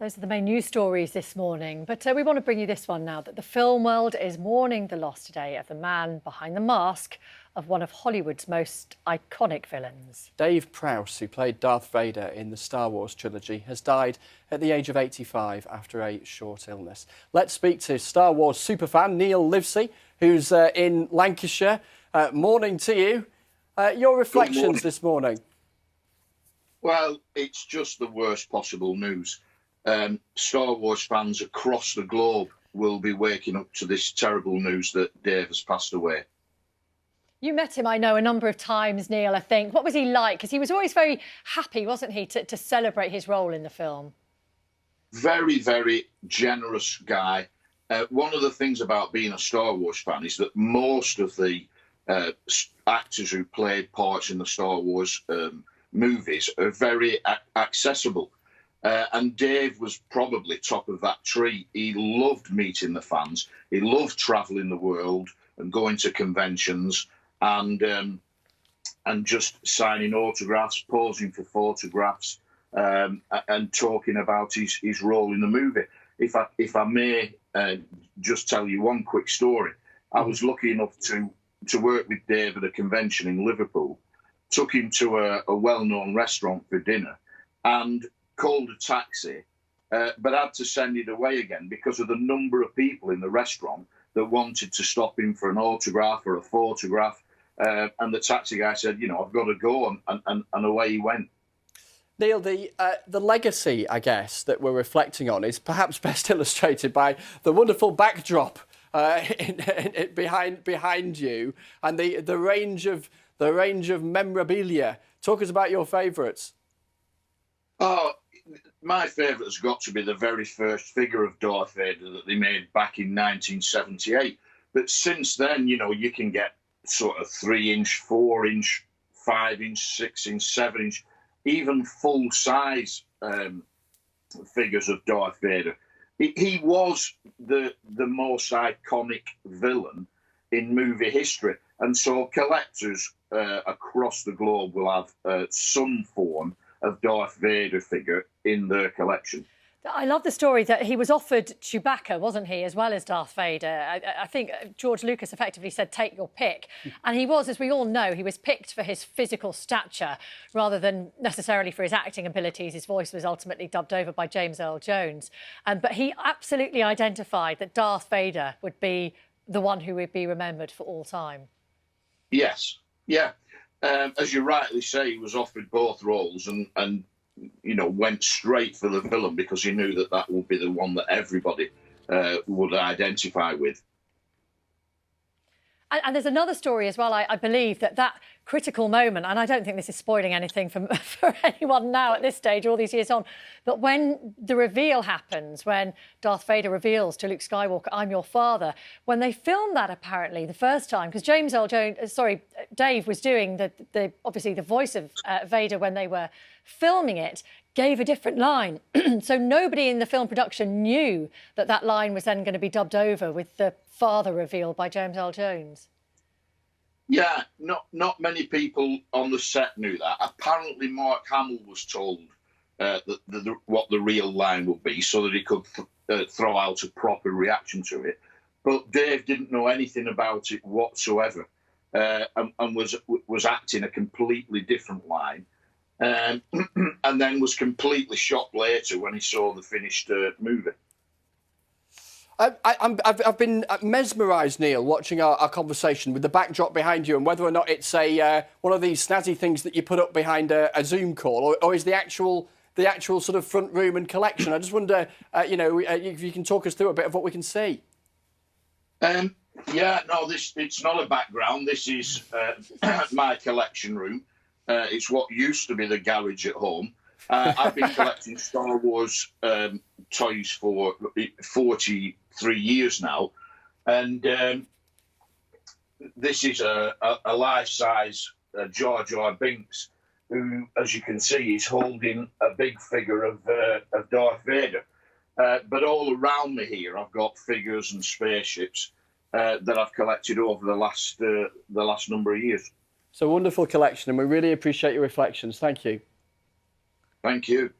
Those are the main news stories this morning. But we want to bring you this one now, that the film world is mourning the loss today of the man behind the mask of one of Hollywood's most iconic villains. Dave Prowse, who played Darth Vader in the Star Wars trilogy, has died at the age of 85 after a short illness. Let's speak to Star Wars superfan Neil Livesey, who's in Lancashire. Morning to you. Your reflections this morning? Well, it's just the worst possible news. Star Wars fans across the globe will be waking up to this terrible news that Dave has passed away. You met him, I know, a number of times, Neil, I think. What was he like? Because he was always very happy, wasn't he, to celebrate his role in the film? Very, very generous guy. One of the things about being a Star Wars fan is that most of the actors who played parts in the Star Wars movies are very accessible. And Dave was probably top of that tree. He loved meeting the fans. He loved travelling the world and going to conventions and just signing autographs, posing for photographs, and talking about his role in the movie. If I may just tell you one quick story. I was lucky enough to work with Dave at a convention in Liverpool, took him to a well-known restaurant for dinner and called a taxi, but had to send it away again because of the number of people in the restaurant that wanted to stop him for an autograph or a photograph. And the taxi guy said, you know, I've got to go, and away he went. Neil, the legacy, I guess, that we're reflecting on is perhaps best illustrated by the wonderful backdrop behind you and the range of memorabilia. Talk us about your favourites. Oh, my favourite has got to be the very first figure of Darth Vader that they made back in 1978. But since then, you know, you can get sort of 3-inch, 4-inch, 5-inch, 6-inch, 7-inch, even full-size figures of Darth Vader. He was the most iconic villain in movie history. And so collectors across the globe will have some form of Darth Vader figure in their collection. I love the story that he was offered Chewbacca, wasn't he, as well as Darth Vader. I think George Lucas effectively said, take your pick. And he was, as we all know, he was picked for his physical stature rather than necessarily for his acting abilities. His voice was ultimately dubbed over by James Earl Jones. But he absolutely identified that Darth Vader would be the one who would be remembered for all time. Yes, yeah. As you rightly say, he was offered both roles and you know, went straight for the villain because he knew that would be the one that everybody would identify with. And there's another story as well, I believe, that critical moment, and I don't think this is spoiling anything for anyone now at this stage, all these years on, but when the reveal happens, when Darth Vader reveals to Luke Skywalker, I'm your father, when they filmed that apparently the first time, because Dave was doing obviously the voice of Vader when they were filming it, gave a different line. So nobody in the film production knew that line was then going to be dubbed over with the father reveal by James Earl Jones. Yeah, not many people on the set knew that. Apparently Mark Hamill was told what the real line would be so that he could throw out a proper reaction to it. But Dave didn't know anything about it whatsoever, and was acting a completely different line. And then was completely shocked later when he saw the finished movie. I've been mesmerised, Neil, watching our conversation with the backdrop behind you and whether or not it's one of these snazzy things that you put up behind a Zoom call or is the actual sort of front room and collection. I just wonder, if you can talk us through a bit of what we can see. Yeah, no, it's not a background. This is my collection room. It's what used to be the garage at home. I've been collecting Star Wars toys for 43 years now. And this is a life-size Jar Jar Binks, who, as you can see, is holding a big figure of Darth Vader. But all around me here, I've got figures and spaceships that I've collected over the last number of years. It's a wonderful collection, and we really appreciate your reflections. Thank you. Thank you.